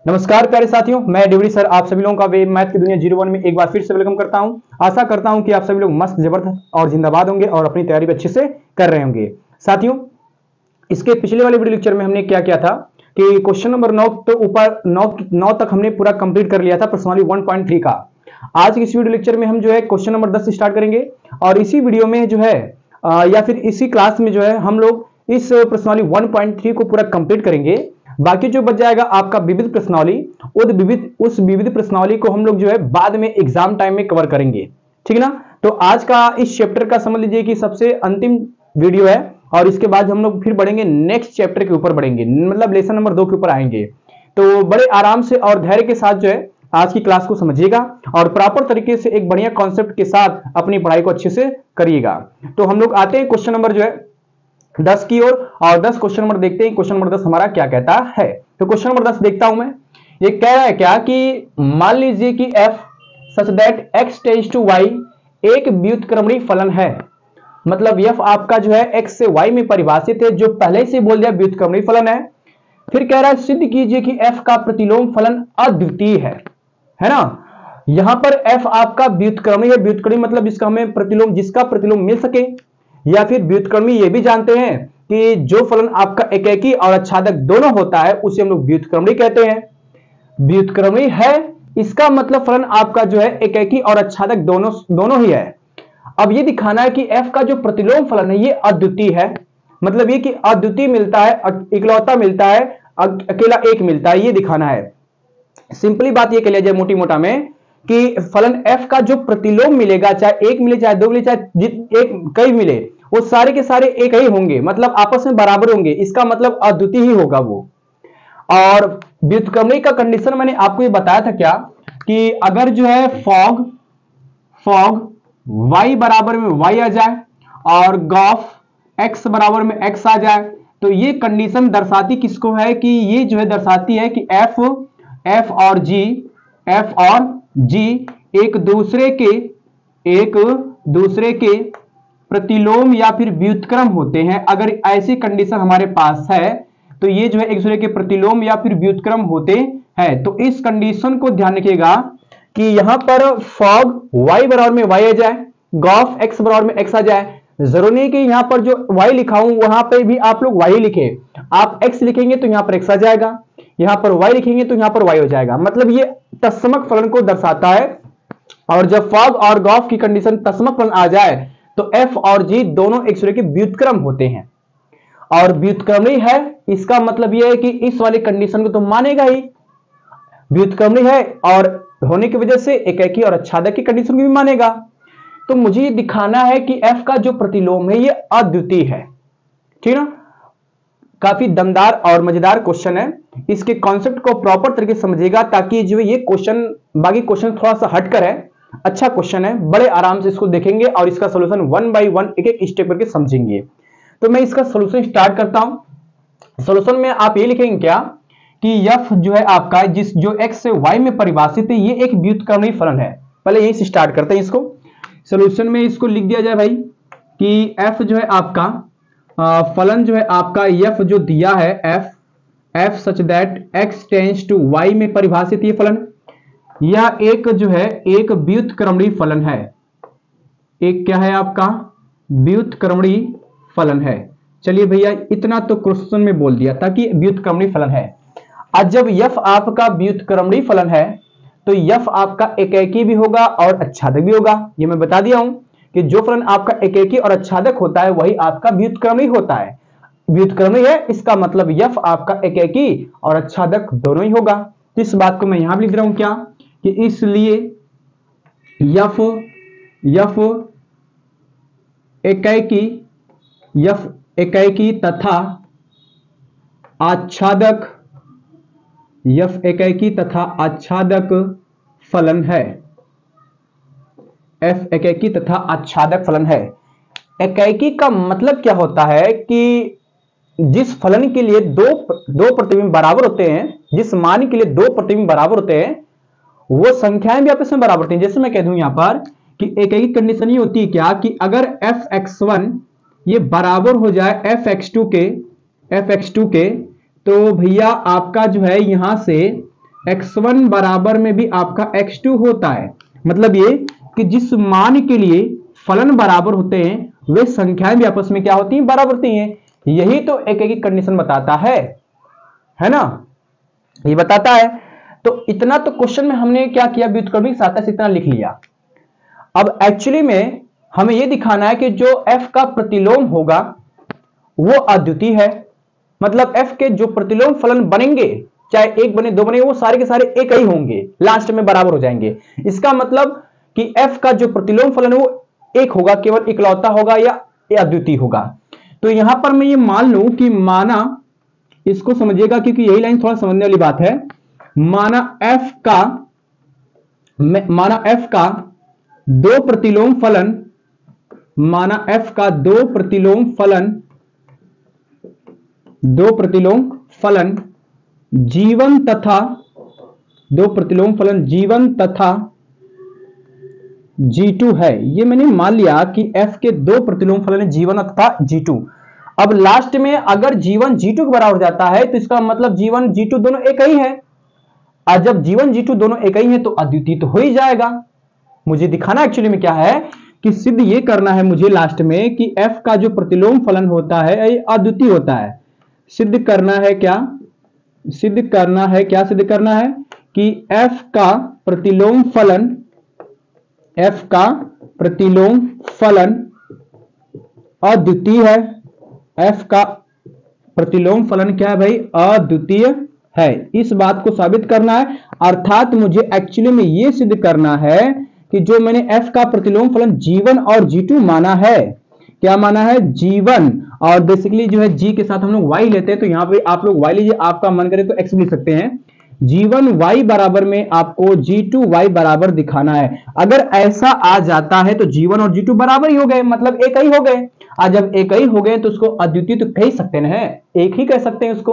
नमस्कार प्यारे साथियों, मैं डिवरी सर आप सभी लोगों का वेब मैथ की दुनिया 01 में एक बार फिर से वेलकम करता हूं। आशा करता हूं कि आप सभी लोग मस्त जबरदस्त और जिंदाबाद होंगे और अपनी तैयारी भी अच्छे से कर रहे होंगे। साथियों, इसके पिछले वाले वीडियो लेक्चर में हमने क्या किया था कि क्वेश्चन नंबर 9 तो ऊपर 9 तक हमने पूरा कंप्लीट कर लिया था प्रश्नावली 1.3 का। आज के इस वीडियो लेक्चर में हम जो है क्वेश्चन नंबर 10 से स्टार्ट करेंगे और इसी वीडियो में जो है या फिर इसी क्लास में जो है हम लोग इस प्रश्नावली 1.3 को पूरा कंप्लीट करेंगे। बाकी जो बच जाएगा आपका विविध प्रश्नावली, उस विविध प्रश्नावली को हम लोग जो है बाद में एग्जाम टाइम में कवर करेंगे, ठीक ना। तो आज का इस चैप्टर का समझ लीजिए कि सबसे अंतिम वीडियो है और इसके बाद हम लोग फिर बढ़ेंगे नेक्स्ट चैप्टर के ऊपर बढ़ेंगे, मतलब लेसन नंबर 2 के ऊपर आएंगे। तो बड़े आराम से और धैर्य के साथ जो है आज की क्लास को समझिएगा और प्रॉपर तरीके से एक बढ़िया कॉन्सेप्ट के साथ अपनी पढ़ाई को अच्छे से करिएगा। तो हम लोग आते हैं क्वेश्चन नंबर जो है 10 की ओर और 10 क्वेश्चन नंबर देखते हैं। क्वेश्चन नंबर 10 हमारा क्या कहता है। तो क्वेश्चन नंबर 10 देखता हूं मैं। ये कह रहा है क्या कि मान लीजिए कि f such that x tends to y एक व्युत्क्रमणीय फलन है। मतलब f आपका जो है x से y में परिभाषित है, जो पहले से बोल दिया व्युत्क्रमणीय फलन है। फिर कह रहा है सिद्ध कीजिए कि f का प्रतिलोम फलन अद्वितीय है ना। यहां पर f आपका व्युत्क्रमणीय है। व्युत्क्रमणीय मतलब इसका हमें प्रतिलोम, जिसका प्रतिलोम मिल सके, या फिर व्युत्क्रमणीय ये भी जानते हैं कि जो फलन आपका एकेकी और आच्छादक दोनों होता है उसे हम लोग व्युत्क्रमणीय कहते हैं। व्युत्क्रमणीय है इसका मतलब फलन आपका जो है एकेकी और आच्छादक दोनों ही है। अब ये दिखाना है कि f का जो प्रतिलोम फलन है ये अद्वितीय है। मतलब ये कि अद्वितीय मिलता है, इकलौता मिलता है, अकेला एक मिलता है, ये दिखाना है। सिंपली बात ये कह लिया जाए मोटी मोटा में कि फलन f का जो प्रतिलोम मिलेगा, चाहे एक मिले, चाहे दो मिले, चाहे कई मिले, वो सारे के सारे एक ही होंगे, मतलब आपस में बराबर होंगे। इसका मतलब अद्वितीय ही होगा वो। और व्युत्क्रमणीय का कंडीशन मैंने आपको ये बताया था क्या कि अगर जो है फॉग y बराबर में y आ जाए और गॉफ x बराबर में x आ जाए, तो ये कंडीशन दर्शाती किसको है कि ये जो है दर्शाती है कि f और g एक दूसरे के प्रतिलोम या फिर व्युत्क्रम होते हैं। अगर ऐसी कंडीशन हमारे पास है तो ये जो है एक दूसरे के प्रतिलोम या फिर व्युत्क्रम होते हैं। तो इस कंडीशन को ध्यान रखिएगा कि यहां पर फॉग y बराबर में y आ जाए, गॉफ x बराबर में x आ जाए। जरूरी नहीं कि यहां पर जो y लिखा हूं वहां पे भी आप लोग y लिखे। आप x लिखेंगे तो यहां पर x आ जाएगा, यहां पर y लिखेंगे तो यहां पर y हो जाएगा। मतलब ये तत्समक फलन को दर्शाता है। और जब फॉग और गॉफ की कंडीशन तत्समक फलन आ जाए तो f और g दोनों एक दूसरे के व्युत्क्रम होते हैं और व्युत्क्रमणीय है। इसका मतलब यह है कि इस वाले कंडीशन को तो मानेगा ही, व्युत्क्रमणीय है और होने की वजह से एकेकी और आच्छादक की कंडीशन को भी मानेगा। तो मुझे ये दिखाना है कि f का जो प्रतिलोम है ये अद्वितीय है, ठीक ना। काफी दमदार और मजेदार क्वेश्चन है। इसके कॉन्सेप्ट को प्रॉपर तरीके से समझिएगा ताकि जो ये क्वेश्चन बाकी क्वेश्चन थोड़ा सा हटकर है। अच्छा क्वेश्चन है, बड़े आराम से इसको देखेंगे और इसका सोल्यूशन 1 बाय 1 एक एक स्टेप करके समझेंगे। तो मैं इसका सोल्यूशन स्टार्ट करता हूं। सोल्यूशन में आप ये लिखेंगे क्या कि f जो है आपका जो x से y में परिभाषित है ये एक व्युत्क्रमणीय फलन है। पहले यही से स्टार्ट करते हैं इसको। सोल्यूशन में इसको लिख दिया जाए भाई कि f जो है आपका फलन जो है आपका f जो दिया है f such that x tends to y में परिभाषित ये फलन, यह एक जो है एक व्युत्क्रमणीय फलन है। एक क्या है आपका व्युत्क्रमणीय फलन है। चलिए भैया इतना तो क्वेश्चन में बोल दिया था कि व्युत्क्रमणीय फलन है। आज जब f आपका व्युत्क्रमणीय फलन है तो f आपका एकेकी भी होगा और आच्छादक भी होगा। ये मैं बता दिया हूं कि जो फलन आपका एकेकी और आच्छादक होता है वही आपका व्युत्क्रमणीय होता है। व्युत्क्रमणीय है इसका मतलब f आपका एकेकी और आच्छादक दोनों ही होगा। तो इस बात को मैं यहां भी लिख रहा हूं क्या कि इसलिए f एकेकी तथा आच्छादक फलन है। f एकेकी तथा आच्छादक फलन है। एकेकी का मतलब क्या होता है कि जिस फलन के लिए दो प्रतिबिंब बराबर होते हैं, जिस मान के लिए दो प्रतिबिंब बराबर होते हैं वो संख्याएं भी आपस में बराबर होती हैं। जैसे मैं कह दूं यहां पर कि एकेकी कंडीशन ये होती है क्या कि अगर fx1 ये बराबर हो जाए fx2 के, तो भैया आपका जो है यहां से x1 बराबर में भी आपका x2 होता है। मतलब ये कि जिस मान के लिए फलन बराबर होते हैं वे संख्याएं भी आपस में क्या होती हैं, बराबर होती हैं। यही तो एक एक कंडीशन बताता है ना, ये बताता है। तो इतना तो क्वेश्चन में हमने क्या किया, व्युत्क्रमी की सहायता से इतना लिख लिया। अब एक्चुअली में हमें यह दिखाना है कि जो f का प्रतिलोम होगा वो अद्वितीय है। मतलब f के जो प्रतिलोम फलन बनेंगे, चाहे एक बने दो बने, वो सारे के सारे एक ही होंगे, लास्ट में बराबर हो जाएंगे। इसका मतलब कि f का जो प्रतिलोम फलन है वो एक होगा, केवल इकलौता होगा या अद्वितीय होगा। तो यहां पर मैं ये मान लूं कि माना, इसको समझिएगा क्योंकि यही लाइन थोड़ा समझने वाली बात है। माना f का दो प्रतिलोम फलन, माना f का दो प्रतिलोम फलन जीवन तथा दो प्रतिलोम फलन जीवन तथा G2 है। ये मैंने मान लिया कि f के दो प्रतिलोम फलन है G1 तथा G2। अब लास्ट में अगर G1 G2 के बराबर हो जाता है तो इसका मतलब G1 G2 दोनों एक ही है, और जब G1 G2 दोनों एक ही है तो अद्वितीय तो हो ही जाएगा। मुझे दिखाना एक्चुअली में क्या है कि सिद्ध ये करना है मुझे लास्ट में कि f का जो प्रतिलोम फलन होता है ये अद्वितीय होता है। सिद्ध करना है क्या, सिद्ध करना है कि f का प्रतिलोम फलन अद्वितीय है। f का प्रतिलोम फलन क्या है भाई, अद्वितीय है। इस बात को साबित करना है, अर्थात मुझे एक्चुअली में यह सिद्ध करना है कि जो मैंने f का प्रतिलोम फलन G1 और G2 माना है, क्या माना है, G1, और बेसिकली जो है G के साथ हम लोग y लेते हैं, तो यहां पे आप लोग y लीजिए, आपका मन करे तो x लिख सकते हैं। G1 y बराबर में आपको G2 y बराबर दिखाना है। अगर ऐसा आ जाता है तो G1 और G2 बराबर ही हो गए, मतलब एक ही हो गए। आज जब एक ही हो गए तो उसको अद्वितीय तो कह ही सकते हैं, एक ही कह सकते हैं उसको।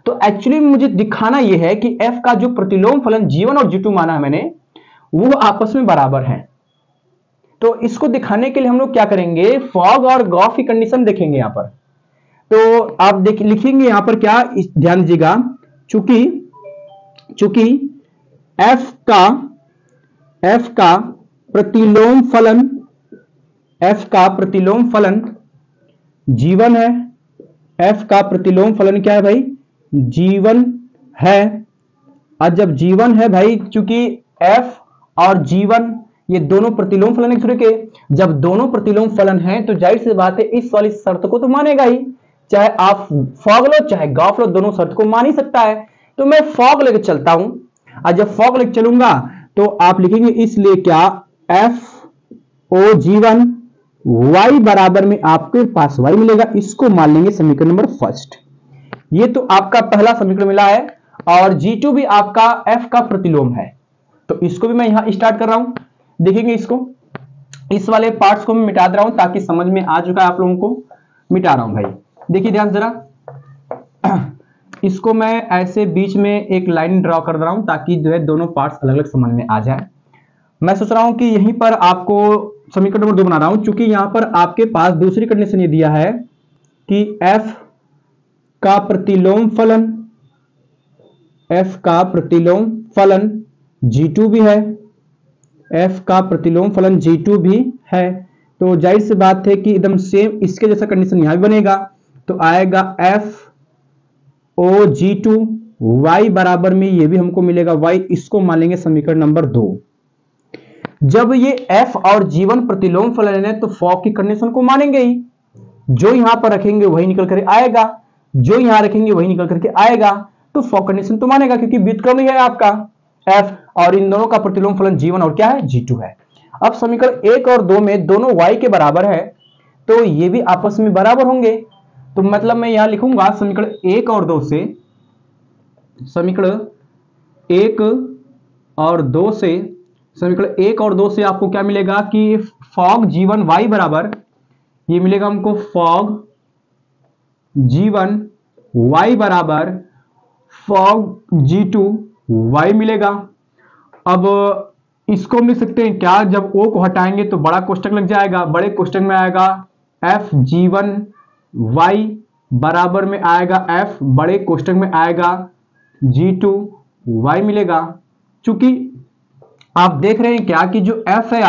तो एक्चुअली मुझे दिखाना यह है कि f का जो प्रतिलोम फलन G1 और G2 माना है मैंने, वो आपस में बराबर हैं। तो इसको दिखाने के लिए हम लोग क्या करेंगे, फॉग और गॉस की कंडीशन देखेंगे यहां पर। तो आप लिखेंगे यहां पर क्या, ध्यान दीजिएगा, चूंकि f का प्रतिलोम फलन G1 है, f का प्रतिलोम फलन क्या है भाई, G1 है। और जब G1 है भाई, चूंकि f और G1 ये दोनों प्रतिलोम फलन एक दूसरे के, जब दोनों प्रतिलोम फलन हैं तो जाहिर सी बात है इस वाली शर्त को तो मानेगा ही, चाहे आप फॉग लो चाहे गॉस लो, दोनों शर्त को मान ही सकता है। तो मैं फॉग लेकर चलता हूं, और जब फॉग लेकर चलूंगा तो आप लिखेंगे इसलिए क्या, FOG1 y बराबर में आपके पास y मिलेगा। इसको मान लेंगे समीकरण नंबर फर्स्ट। ये तो आपका पहला समीकरण मिला है, और G2 भी आपका f का प्रतिलोम है। तो इसको भी मैं यहां स्टार्ट कर रहा हूं, देखेंगे इसको, इस वाले पार्ट्स को मैं मिटा दे रहा हूं ताकि समझ में आ चुका है आप लोगों को। मिटा रहा हूं भाई, देखिए ध्यान जरा, इसको मैं ऐसे बीच में एक लाइन ड्रॉ कर रहा हूं ताकि जो है दोनों पार्ट्स अलग अलग समझ में आ जाए। मैं सोच रहा हूं कि यहीं पर आपको समीकरण नंबर 2 बना रहा हूं, चूंकि यहां पर आपके पास दूसरी कंडीशन ये दिया है कि f का प्रतिलोम फलन G2 भी है, f का प्रतिलोम फलन G2 भी है। तो जाहिर सी बात है कि एकदम सेम इसके जैसा कंडीशन यहां भी बनेगा। तो आएगा FOG2 y बराबर में ये भी हमको मिलेगा y, इसको मान लेंगे समीकरण नंबर 2। जब ये f और G1 प्रतिलोम फलन है तो फॉग की कंडीशन को मानेंगे ही, जो यहां पर रखेंगे वही निकल कर आएगा, जो यहां रखेंगे वही निकल करके आएगा। तो फॉग कंडीशन तो मानेगा क्योंकि व्युत्क्रम ही है आपका f, और इन दोनों का प्रतिलोम फलन G1 और क्या है, G2 है। अब समीकरण 1 और 2 में दोनों y के बराबर है तो ये भी आपस में बराबर होंगे। तो मतलब मैं यहां लिखूंगा समीकरण 1 और 2 से, समीकरण 1 और 2 से आपको क्या मिलेगा कि फॉग G1 y बराबर, ये मिलेगा हमको फॉग G1 y बराबर फॉग G2 y मिलेगा। अब इसको मिल सकते हैं क्या, जब o को हटाएंगे तो बड़ा कोष्टक लग जाएगा, बड़े कोष्टक में आएगा FG1 y बराबर में आएगा f, बड़े कोष्टक में आएगा G2 y मिलेगा। चूंकि आप देख रहे हैं क्या कि जो f है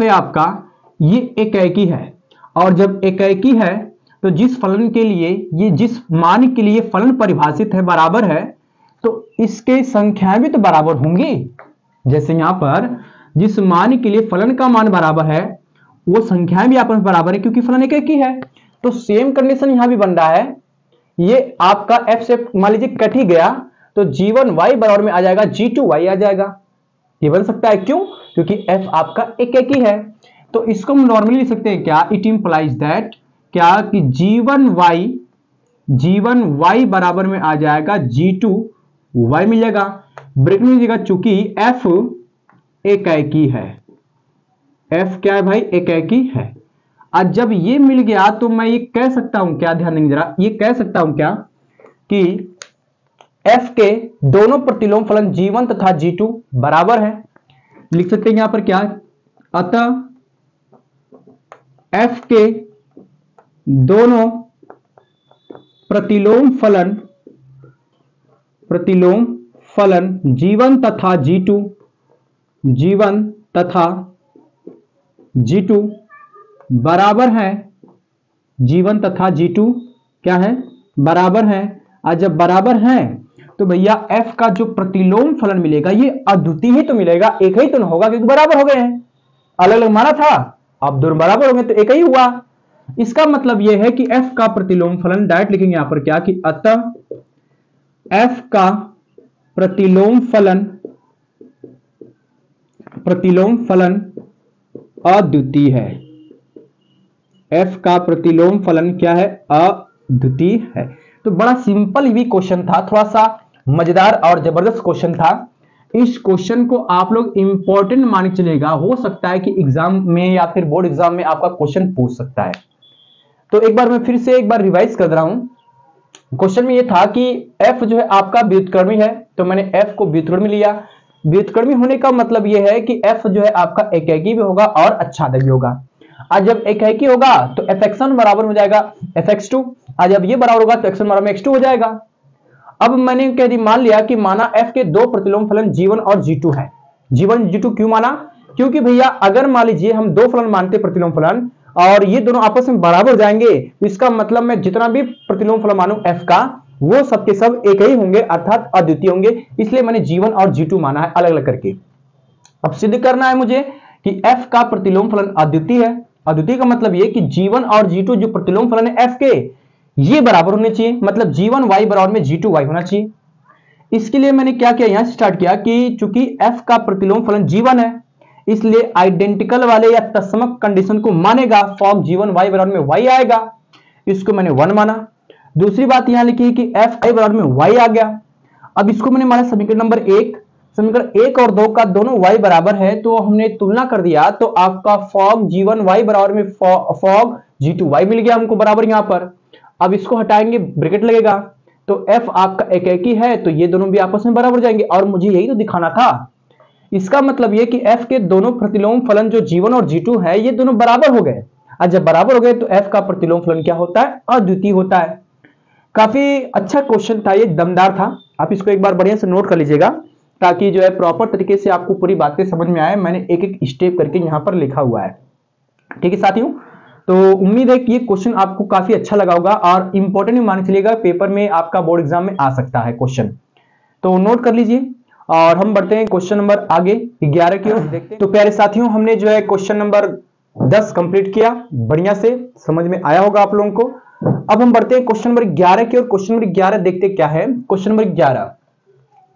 आपका ये एकेकी है, और जब एकेकी है तो जिस फलन के लिए ये जिस मान के लिए फलन परिभाषित है बराबर है, तो इसके संख्याएं भी तो बराबर होंगी। जैसे यहां पर जिस मान के लिए फलन का मान बराबर है वो संख्याएं भी आपस में बराबर है, क्योंकि फलन एकेकी है। तो सेम कंडीशन यहां भी बन रहा है। ये आपका f से मान लीजिए कट ही गया तो g1 y बराबर में आ जाएगा g2 y आ जाएगा। ये बन सकता है, क्यों? क्योंकि f आपका एकेकी है। तो इसको हम नॉर्मली लिख सकते हैं क्या, इट इंप्लाइज दैट क्या कि g1 y बराबर में आ जाएगा g2 y मिल जाएगा। ब्रेक में लीजिएगा, चूंकि f एकेकी है। f क्या है भाई? एकेकी है। आज जब ये मिल गया तो मैं ये कह सकता हूं क्या, ध्यान देंगे जरा, ये कह सकता हूं क्या कि f के दोनों प्रतिलोम फलन g1 तथा g2 बराबर है। लिख सकते हैं यहां पर क्या, अतः f के दोनों प्रतिलोम फलन g1 तथा g2 बराबर है। g1 तथा g2 क्या है? बराबर है। आज जब बराबर है तो भैया f का जो प्रतिलोम फलन मिलेगा ये अद्वितीय ही तो मिलेगा, एक ही तो ना होगा, क्योंकि बराबर हो गए हैं। अलग अलग माना था, अब दोनों बराबर हो गए तो एक ही हुआ। इसका मतलब यह है कि f का प्रतिलोम फलन, डायरेक्ट लिखेंगे यहां पर क्या कि अतः f का प्रतिलोम फलन अद्वितीय है। f का प्रतिलोम फलन क्या है? अद्वितीय है। तो बड़ा सिंपल भी क्वेश्चन था, थोड़ा सा मजेदार और जबरदस्त क्वेश्चन था। इस क्वेश्चन को आप लोग इंपॉर्टेंट मान के चलेगा, हो सकता है कि एग्जाम में या फिर बोर्ड एग्जाम में आपका क्वेश्चन पूछ सकता है। तो एक बार मैं फिर से एक बार रिवाइज कर रहा हूं। क्वेश्चन में ये था कि f जो है आपका व्युत्क्रमी है, तो मैंने f को व्युत्क्रमी लिया। व्युत्क्रमी होने का मतलब ये है कि f जो है आपका एकेकी भी होगा और अच्छादक भी होगा। आज जब एकेकी होगा तो fx1 बराबर हो जाएगा fx2, आज जब ये बराबर होगा तो x1 बराबर में x2 हो जाएगा। अब मैंने कह दी मान लिया कि माना f के दो प्रतिलोम फलन g1 और g2 है। g1 g2 क्यों माना? क्योंकि भैया अगर मान लीजिए हम दो फलन मानते प्रतिलोम फलन और ये दोनों आपस में बराबर हो जाएंगे, तो इसका मतलब मैं जितना भी प्रतिलोम फलन मानूं f का, वो सबके सब एक ही होंगे, अर्थात अद्वितीय होंगे। इसलिए मैंने g1 और g2 माना है अलग अलग करके। अब सिद्ध करना है मुझे कि f का प्रतिलोम फलन अद्वितीय है। अद्वितीय का मतलब ये कि g1 और g2 जो प्रतिलोम फलन है f के, ये बराबर होने चाहिए, मतलब g1 y बराबर में g2 y होना चाहिए। इसके लिए मैंने क्या किया, यहां से स्टार्ट किया कि चूंकि f का प्रतिलोम फलन g1 है, इसलिए आइडेंटिकल वाले या तत्समक कंडीशन को मानेगा, फॉर्म g1 y बराबर में y आएगा। इसको मैंने 1 माना। दूसरी बात यहां लिखी कि f y बराबर में y आ गया। अब इसको मैंने माना समीकरण नंबर 1। समीकरण 1 और 2 का दोनों y बराबर है, तो हमने तुलना कर दिया, तो आपका फॉर्म g1 y बराबर में फॉर्म g2 y मिल गया हमको बराबर यहां पर। अब इसको हटाएंगे, ब्रैकेट लगेगा, तो f आपका एकेकी है, तो ये दोनों भी आपस में बराबर जाएंगे, और मुझे यही तो दिखाना था। इसका मतलब ये कि f के दोनों प्रतिलोम फलन जो g1 और g2 है, ये दोनों बराबर हो गए। और जब बराबर हो गए तो f का प्रतिलोम फलन क्या होता है? अद्वितीय होता है। काफी अच्छा क्वेश्चन था, ये दमदार था। आप इसको एक बार बढ़िया से नोट कर लीजिएगा, ताकि जो है प्रॉपर तरीके से आपको पूरी बातें समझ में आए। मैंने एक एक स्टेप करके यहाँ पर लिखा हुआ है। ठीक है साथियों, तो उम्मीद है कि ये क्वेश्चन आपको काफी अच्छा लगा होगा और इंपॉर्टेंट भी मान चलिएगा, पेपर में आपका बोर्ड एग्जाम में आ सकता है क्वेश्चन, तो नोट कर लीजिए। और हम बढ़ते हैं क्वेश्चन नंबर आगे 11 की ओर देखते हैं। तो प्यारे साथियों, हमने जो है क्वेश्चन नंबर 10 कंप्लीट किया, बढ़िया से समझ में आया होगा आप लोगों को। अब हम बढ़ते हैं क्वेश्चन नंबर 11 की ओर। क्वेश्चन नंबर 11 देखते क्या है। क्वेश्चन नंबर 11,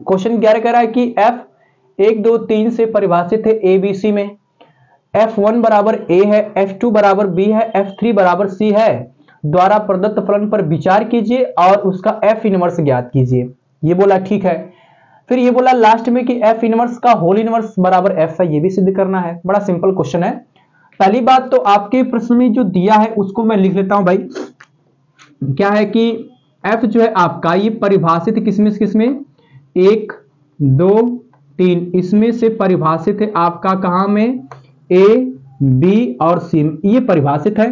क्वेश्चन 11 कह रहा है कि f 1 2 3 से परिभाषित है ABC में। f1 बराबर a है, f2 बराबर b है, f3 बराबर c है। द्वारा प्रदत्त फलन पर विचार कीजिए और उसका f इनवर्स ज्ञात कीजिए। ये बोला ठीक है। फिर ये बोला लास्ट में कि f इनवर्स का होल इनवर्स बराबर f है, ये भी सिद्ध करना है। बड़ा सिंपल क्वेश्चन है। पहली बात तो आपके प्रश्न में जो दिया है उसको मैं लिख लेता हूं भाई। क्या है कि f जो है आपका ये परिभाषित किसमें 1 2 3 इसमें से परिभाषित है आपका कहां में, a b और c, ये परिभाषित है।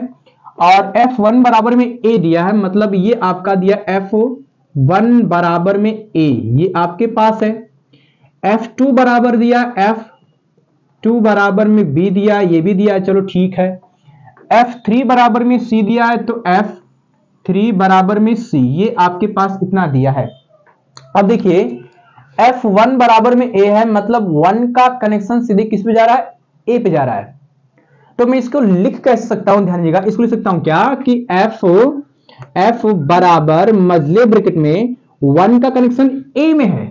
और f1 बराबर में a दिया है, मतलब ये आपका दिया f 1 बराबर में a, ये आपके पास है। F2 बराबर दिया, F2 बराबर में b दिया, ये भी दिया, चलो ठीक है। F3 बराबर में c दिया है, तो F3 बराबर में c, ये आपके पास इतना दिया है। अब देखिए F1 बराबर में a है, मतलब 1 का कनेक्शन सीधे किस पे जा रहा है, a पे जा रहा है। तो मैं इसको लिख कैसे सकता हूं, ध्यान दीजिएगा, इसको लिख सकता हूं क्या कि F बराबर मजले ब्रैकेट में 1 का कनेक्शन a में है,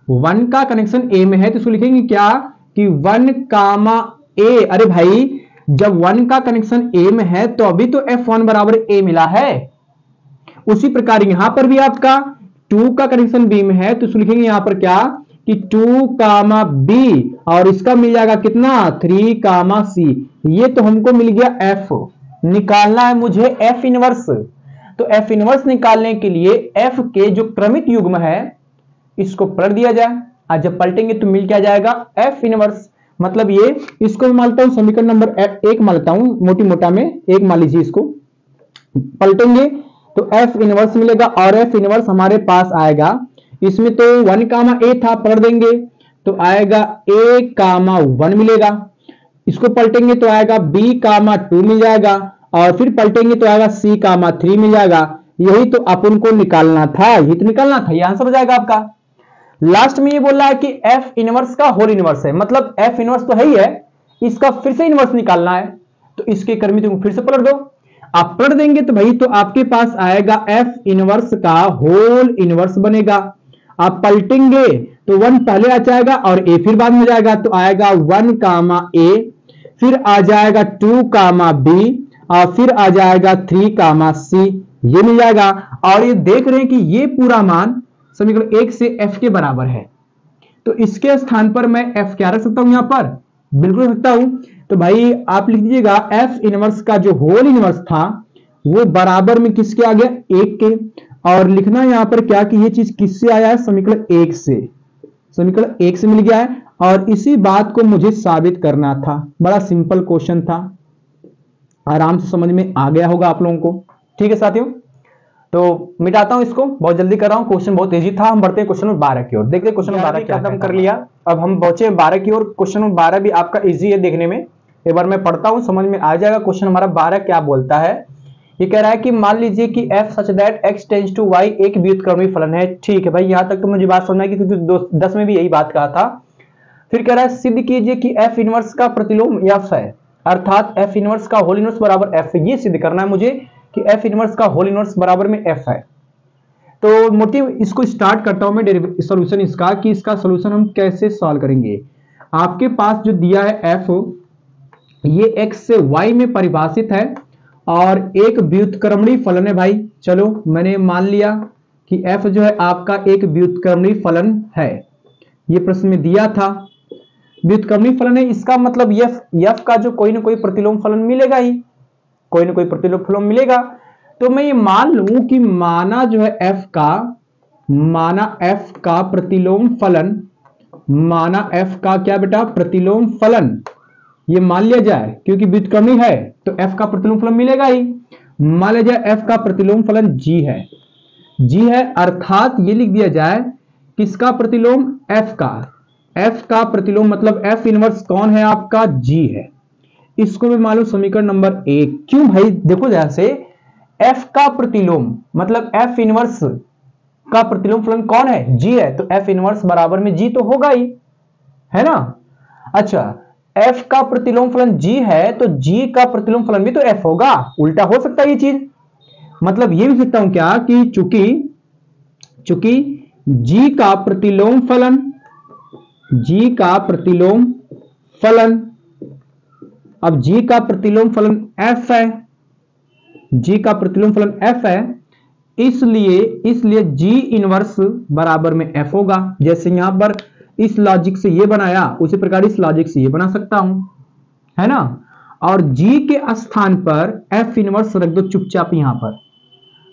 1 का कनेक्शन a में है, तो इसको लिखेंगे क्या कि 1 कामा a। अरे भाई जब 1 का कनेक्शन a में है तो अभी तो F1 बराबर a मिला है। उसी प्रकार यहां पर भी आपका 2 का कनेक्शन b में है, तो इसको लिखेंगे यहां पर क्या कि 2 कामा b, और इसका मिल जाएगा कितना 3 कामा c। ये तो हमको मिल गया f। निकालना है मुझे f इनवर्स। तो f इनवर्स निकालने के लिए f के जो क्रमिक युग्म है इसको पलट दिया जाए, आज जब पलटेंगे तो मिल क्या जाएगा f इनवर्स। मतलब ये, इसको मैं मानता हूं समीकरण नंबर 1 मानता हूं, मोटी मोटा में 1 मान लीजिए, इसको पलटेंगे तो f इनवर्स मिलेगा, और f इनवर्स हमारे पास आएगा, इसमें तो 1 कामा a था, पलट देंगे तो आएगा a कामा 1 मिलेगा। इसको पलटेंगे तो आएगा b कामा 2 मिल जाएगा, और फिर पलटेंगे तो आएगा c कामा 3 मिल जाएगा। यही तो अपन को निकालना था, यही तो निकालना था, ये आंसर हो जाएगा आपका। लास्ट में ये बोल रहा है कि f इनवर्स का होल इनवर्स है, मतलब f इनवर्स तो है ही है, इसका फिर से इनवर्स निकालना है, तो इसके क्रमिक युग्म फिर से पलट दो। आप पलट देंगे तो भाई तो आपके पास आएगा f इनवर्स का होल इनवर्स बनेगा। आप पलटेंगे तो 1 पहले आ जाएगा और a फिर बाद में हो जाएगा, तो आएगा 1 कामा a, फिर आ जाएगा 2 कामा b, और फिर आ जाएगा 3 कामा c, ये मिल जाएगा। और ये देख रहे हैं कि ये पूरा मान समीकरण 1 से f के बराबर है, तो इसके स्थान पर मैं f क्या रख सकता हूं, यहां पर बिल्कुल रख सकता हूं। तो भाई आप लिख दीजिएगा f इनवर्स का जो होल इनवर्स था वो बराबर में किसके आ गया, 1 के। और लिखना यहां पर क्या कि ये चीज किससे आया है, समीकरण 1 से, समीकरण 1 से मिल गया है, और इसी बात को मुझे साबित करना था। बड़ा सिंपल क्वेश्चन था, आराम से समझ में आ गया होगा आप लोगों को। ठीक है साथियों, तो मिटाता हूं इसको, बहुत जल्दी कर रहा हूं, क्वेश्चन बहुत इजी था। हम बढ़ते हैं क्वेश्चन नंबर 12 की ओर। देखते हैं क्वेश्चन नंबर 12 क्या खत्म कर लिया, अब हम पहुंचे 12 की ओर। क्वेश्चन नंबर 12 भी आपका इजी है देखने में, एक बार मैं पढ़ता हूं, समझ में आ जाएगा। क्वेश्चन हमारा 12 क्या बोलता है, ये कह रहा है कि मान लीजिए कि f such that x tends to y एक व्युत्क्रमी फलन है। ठीक है भाई, यहां तक तो मुझे बात समझ में आई, क्योंकि 10 में भी यही बात कहा था। फिर कह रहा है सिद्ध कीजिए कि f इनवर्स का प्रतिलोम f है, अर्थात f इनवर्स का होल इनवर्स बराबर f है। ये सिद्ध करना है मुझे कि f इनवर्स का होल इनवर्स बराबर में f है। तो मोटिव इसको स्टार्ट करता हूं मैं सॉल्यूशन इसका, कि इसका सॉल्यूशन हम कैसे सॉल्व करेंगे। आपके पास जो दिया है f, ये x से y में परिभाषित है और एक व्युत्क्रमणीय फलन है भाई। चलो मैंने मान लिया कि f जो है आपका एक व्युत्क्रमणीय फलन है, ये प्रश्न में दिया था। व्युत्क्रमणीय फलन है, इसका मतलब f का जो कोई ना कोई प्रतिलोम फलन मिलेगा ही, कोई ना कोई प्रतिलोम फलन मिलेगा। तो मैं ये मान लूं कि माना जो है f का प्रतिलोम फलन, माना f का क्या बेटा प्रतिलोम फलन, ये मान लिया जाए, क्योंकि व्युत्क्रमणीय है तो f का प्रतिलोम फलन मिलेगा ही। मान लिया जाए f का प्रतिलोम फलन g है, अर्थात ये लिख दिया जाए किसका प्रतिलोम, f का प्रतिलोम, मतलब f इनवर्स कौन है आपका, g है। इसको मैं मान लूं समीकरण नंबर 1। क्यों भाई, देखो ध्यान से, f का प्रतिलोम मतलब f इनवर्स का प्रतिलोम फलन कौन है, g है, तो f इनवर्स बराबर में g तो होगा ही, है ना। अच्छा, f का प्रतिलोम फलन g है तो g का प्रतिलोम फलन भी तो f होगा, उल्टा हो सकता है ये चीज। मतलब ये भी सकता हूं क्या कि चूंकि g का प्रतिलोम फलन, अब g का प्रतिलोम फलन f है, g का प्रतिलोम फलन f है, इसलिए g इनवर्स बराबर में f होगा। जैसे यहां पर इस लॉजिक से ये बनाया, उसी प्रकार इस लॉजिक से ये बना सकता हूं, है ना। और g के स्थान पर f इनवर्स रख दो, चुपचाप यहां पर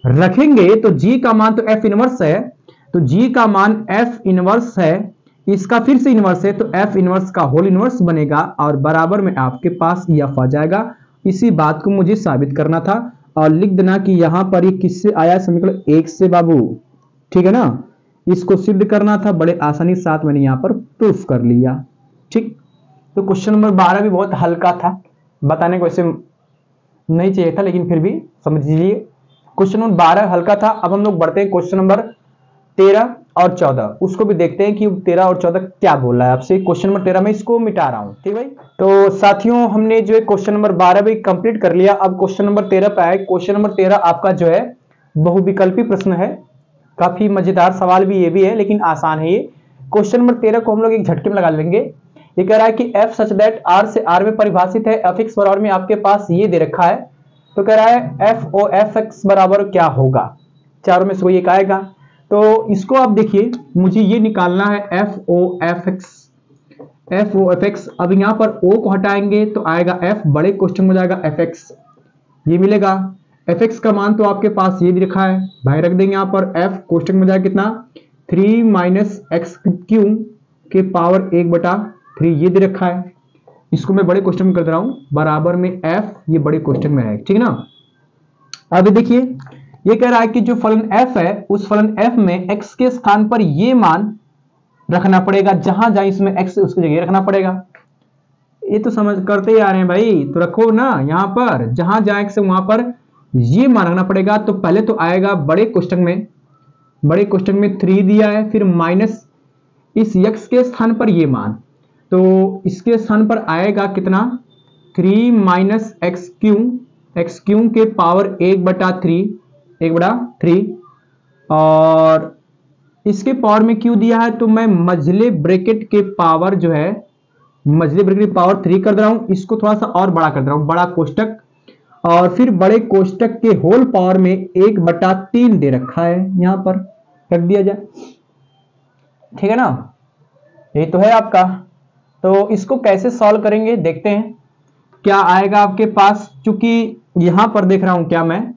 रखेंगे तो g का मान तो f इनवर्स है, तो g का मान f इनवर्स है, इसका फिर से इनवर्स है, तो f इनवर्स का होल इनवर्स बनेगा, और बराबर में आपके पास f आ जाएगा। इसी बात को मुझे साबित करना था, और लिख देना कि यहां पर ये किससे आया, समीकरण 1 से बाबू, ठीक है ना। इसको सिद्ध करना था, बड़े आसानी के साथ मैंने यहाँ पर प्रूफ कर लिया। ठीक, तो क्वेश्चन नंबर 12 भी बहुत हल्का था, बताने को ऐसे नहीं चाहिए था, लेकिन फिर भी समझ लीजिए क्वेश्चन नंबर 12 हल्का था। अब हम लोग बढ़ते हैं क्वेश्चन नंबर 13 और 14, उसको भी देखते हैं कि 13 और 14 क्या बोल रहा है आपसे। क्वेश्चन नंबर 13 में इसको मिटा रहा हूं, ठीक भाई। तो साथियों हमने जो है क्वेश्चन नंबर 12 भी कंप्लीट कर लिया। अब क्वेश्चन नंबर 13 पे आए। क्वेश्चन नंबर 13 आपका जो है बहुविकल्पी प्रश्न है, काफी मजेदार सवाल भी ये भी है, लेकिन आसान है ये। क्वेश्चन नंबर 13 को हम लोग एक झटके में लगा लेंगे। ये कह रहा है कि एफ सच दैट आर से आर में परिभाषित है, एफ एक्स बराबर में आपके पास ये दे रखा है, तो कह रहा है एफ ओ एफ एक्स बराबर क्या होगा, चारों में से कोई एक आएगा। तो इसको आप देखिए, मुझे ये निकालना है F O F X, F O F X. अब यहां पर ओ को हटाएंगे तो आएगा एफ, बड़े क्वेश्चन में जाएगा एफ एक्स, ये मिलेगा। एफ एक्स का मान तो आपके पास ये भी लिखा है, भाई रख देंगे यहां पर, एफ क्वेश्चन में जाएगा कितना 3 माइनस एक्स क्यू के पावर 1/3, ये दे रखा है। इसको मैं बड़े क्वेश्चन में कर दे रहा हूं, बराबर में एफ, ये बड़े क्वेश्चन में है, ठीक है ना। अब देखिए ये कह रहा है कि जो फलन f है उस फलन f में x के स्थान पर ये मान रखना पड़ेगा, जहां जहां इसमें x उसकी जगह रखना पड़ेगा। ये तो समझ करते ही आ रहे हैं भाई, तो रखो ना यहां पर, जहां जहां x वहां पर ये मान रखना पड़ेगा। तो पहले तो आएगा बड़े क्वेश्चन में, बड़े क्वेश्चन में 3 दिया है, फिर माइनस इस x के स्थान पर ये मान, तो इसके स्थान पर आएगा कितना 3 माइनस एक्स क्यू के पावर 1/3, और इसके पावर में क्यों दिया है, तो मैं मझले ब्रैकेट के पावर जो है, मझले ब्रैकेट के पावर 3 कर दे रहा हूं। इसको थोड़ा सा और बड़ा कर दे रहा हूं, बड़ा कोष्टक, और फिर बड़े कोष्टक के होल पावर में 1/3 दे रखा है, यहां पर रख दिया जाए, ठीक है ना। ये तो है आपका। तो इसको कैसे सॉल्व करेंगे देखते हैं क्या आएगा आपके पास। चूंकि यहां पर देख रहा हूं, क्या मैं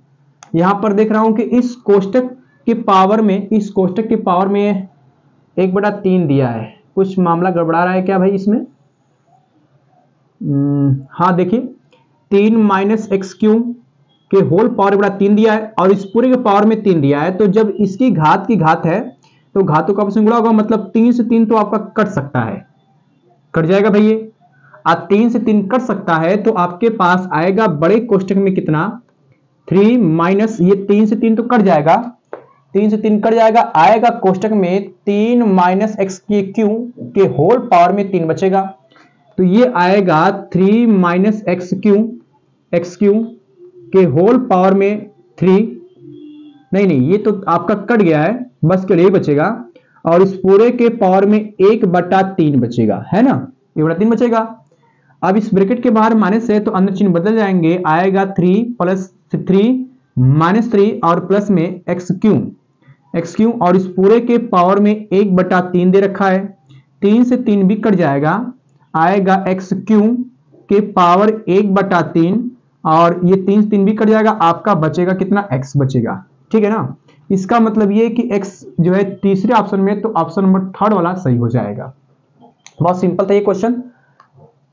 यहां पर देख रहा हूं कि इस कोष्टक के पावर में, इस कोष्टक के पावर में 1/3 दिया है, कुछ मामला गड़बड़ा रहा है क्या भाई इसमें। हाँ देखिए 3 माइनस एक्स क्यू के होल पावर 1/3 दिया है, और इस पूरे के पावर में 3 दिया है। तो जब इसकी घात की घात है तो घातों का आपस में गुणा होगा, मतलब 3 से 3 तो आपका कट सकता है, कट जाएगा भाई ये। आज 3 से 3 कट सकता है, तो आपके पास आएगा बड़े कोष्टक में कितना 3 माइनस, ये 3 से 3 तो कट जाएगा, 3 से 3 कट जाएगा, आएगा कोष्टक में 3 माइनस एक्स के क्यू के होल पावर में 3 बचेगा, तो ये आएगा 3 माइनस एक्स क्यू के होल पावर में 3, नहीं ये तो आपका कट गया है, बस के लिए बचेगा, और इस पूरे के पावर में 1/3 बचेगा, है ना, 1/3 बचेगा। अब इस ब्रैकेट के बाहर माइनस है तो अंदर चिन्ह बदल जाएंगे, आएगा 3 प्लस 3 माइनस 3 और प्लस में एक्स क्यू, और इस पूरे के पावर में 1/3 दे रखा है, 3 से 3 भी कट जाएगा, आएगा एक्स क्यू के पावर 1/3, और ये 3 से 3 भी कट जाएगा, आपका बचेगा कितना x बचेगा, ठीक है ना। इसका मतलब ये कि x जो है तीसरे ऑप्शन में, तो ऑप्शन नंबर 3 वाला सही हो जाएगा। बहुत सिंपल था ये क्वेश्चन,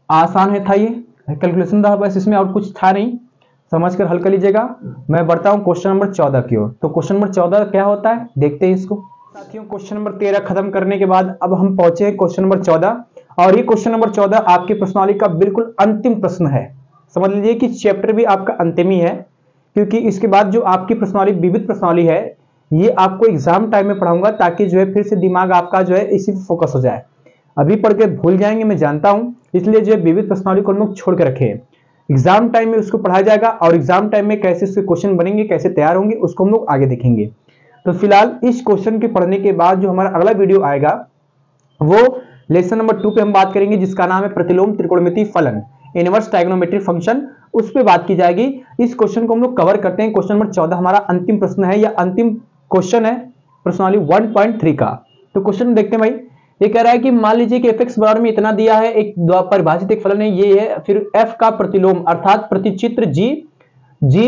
आसान है था, ये कैलकुलेशन था बस, इसमें और कुछ था नहीं, समझकर हल कर लीजिएगा। मैं बढ़ता हूं क्वेश्चन नंबर 14 की ओर। तो क्वेश्चन नंबर 14 क्या होता है देखते हैं इसको। साथियों क्वेश्चन नंबर 13 खत्म करने के बाद अब हम पहुंचे क्वेश्चन नंबर 14, और ये क्वेश्चन नंबर 14 आपके प्रश्नावली का बिल्कुल अंतिम प्रश्न है। समझ लीजिए कि चैप्टर भी आपका अंतिम ही है, क्योंकि इसके बाद जो आपकी प्रश्नावली विविध प्रश्नावली है, ये आपको एग्जाम टाइम में पढ़ाऊंगा, ताकि जो है फिर से दिमाग आपका जो है इसी पर फोकस हो जाए। अभी पढ़ के भूल जाएंगे मैं जानता हूं, इसलिए जो विविध प्रश्नावली को हम लोग छोड़ के रखे हैं, एग्जाम टाइम में उसको पढ़ाया जाएगा, और एग्जाम टाइम में कैसे उसके क्वेश्चन बनेंगे, कैसे तैयार होंगे, उसको हम लोग आगे देखेंगे। तो फिलहाल इस क्वेश्चन के पढ़ने के बाद जो हमारा अगला वीडियो आएगा वो लेसन नंबर 2 पे हम बात करेंगे, जिसका नाम है प्रतिलोम त्रिकोणमितीय फलन, इनवर्स ट्रायगोनोमेट्रिक फंक्शन, उस पर बात की जाएगी। इस क्वेश्चन को हम लोग कवर करते हैं। क्वेश्चन नंबर 14 हमारा अंतिम प्रश्न है, या अंतिम क्वेश्चन है प्रश्नावली 1.3 का। तो क्वेश्चन देखते हैं भाई। ये कह रहा है कि मान लीजिए कि f(x) बराबर में इतना दिया है, एक परिभाषित एक फलन है, ये है, फिर f का प्रतिलोम अर्थात प्रतिचित्र g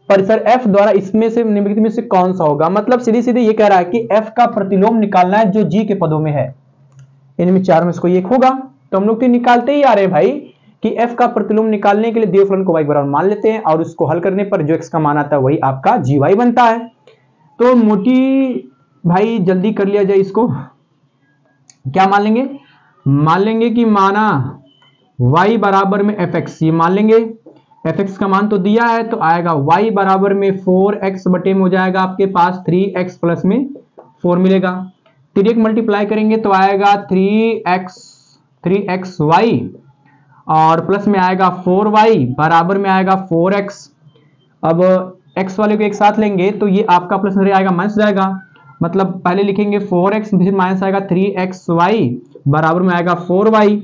परिसर f द्वारा इसमें से निम्नलिखित में से कौन सा होगा। मतलब सीधी सीधी ये कह रहा है कि f का प्रतिलोम निकालना है जो g के पदों में है, इनमें चार में से कोई एक होगा। तो हम लोग तो निकालते ही आ रहे हैं भाई कि f का प्रतिलोम निकालने के लिए दिए फलन को y बराबर मान लेते हैं, और उसको हल करने पर जो x का मान आता है वही आपका gy बनता है। तो मोटी भाई जल्दी कर लिया जाए इसको। क्या मान लेंगे? मान लेंगे कि माना y बराबर में fx, ये मान लेंगे fx का मान तो दिया है, तो आएगा y बराबर में 4x बटे में हो जाएगा आपके पास 3x प्लस में 4 मिलेगा। डायरेक्ट मल्टीप्लाई करेंगे तो आएगा 3xy और प्लस में आएगा 4y बराबर में आएगा 4x। अब x वाले को एक साथ लेंगे तो ये आपका प्लस में आएगा माइनस जाएगा, मतलब पहले लिखेंगे 4x फिर माइनस आएगा 3xy बराबर में आएगा 4y,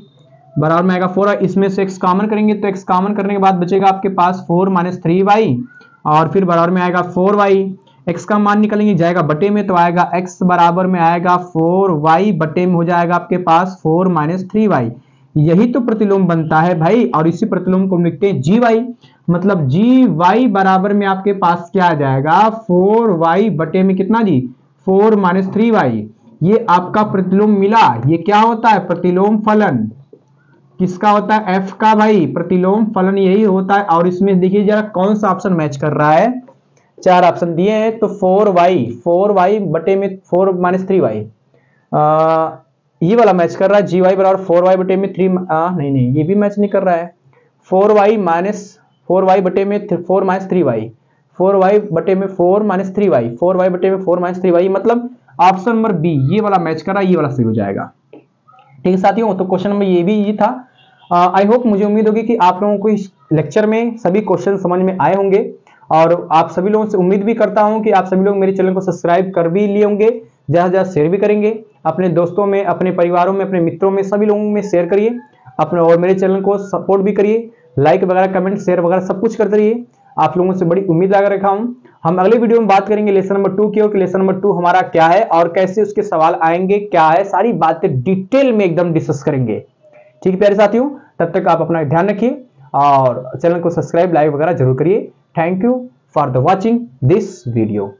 बराबर में आएगा 4y। इसमें से x कॉमन करेंगे तो x कॉमन करने के बाद बचेगा आपके पास 4 माइनस 3y और फिर बराबर में आएगा 4y। x का मान निकलेंगे जाएगा बटे में तो आएगा x बराबर में आएगा 4y बटे में हो जाएगा आपके पास 4 माइनस 3y। यही तो प्रतिलोम बनता है भाई, और इसी प्रतिलोम को लिखते हैं gy, मतलब gy बराबर में आपके पास क्या आ जाएगा 4y बटे में कितना जी 4 माइनस 3y। ये आपका प्रतिलोम मिला। ये क्या होता है? प्रतिलोम फलन। किसका होता है? f का भाई प्रतिलोम फलन यही होता है। और इसमें देखिए जरा कौन सा ऑप्शन मैच कर रहा है। 4 ऑप्शन दिए हैं तो 4y बटे में 4 माइनस 3y, ये वाला मैच कर रहा है। gy बराबर 4y बटे में 3 नहीं ये भी मैच नहीं कर रहा है। 4y बटे में 4 माइनस 3y, 4y बटे में 4 माइनस 3y, 4y बटे में 4 माइनस 3y, मतलब ऑप्शन नंबर बी ये वाला मैच कर रहा है, ये वाला सही हो जाएगा। ठीक है साथियों, तो क्वेश्चन नंबर ये भी ये था। आई होप, मुझे उम्मीद होगी कि आप लोगों को इस लेक्चर में सभी क्वेश्चन समझ में आए होंगे, और आप सभी लोगों से उम्मीद भी करता हूं कि आप सभी लोग मेरे चैनल को सब्सक्राइब कर भी लिए होंगे, ज़्यादा से ज़्यादा शेयर भी करेंगे अपने दोस्तों में, अपने परिवारों में, अपने मित्रों में, सभी लोगों में शेयर करिए अपने, और मेरे चैनल को सपोर्ट भी करिए, लाइक वगैरह कमेंट शेयर वगैरह सब कुछ करते रहिए। आप लोगों से बड़ी उम्मीद लगा रखा हूं। हम अगले वीडियो में बात करेंगे लेसन नंबर 2 की, और लेसन नंबर 2 हमारा क्या है और कैसे उसके सवाल आएंगे, क्या है, सारी बातें डिटेल में एकदम डिस्कस करेंगे। ठीक है प्यारे साथियों, तब तक आप अपना ध्यान रखिए और चैनल को सब्सक्राइब लाइक वगैरह जरूर करिए। Thank you for the watching this video.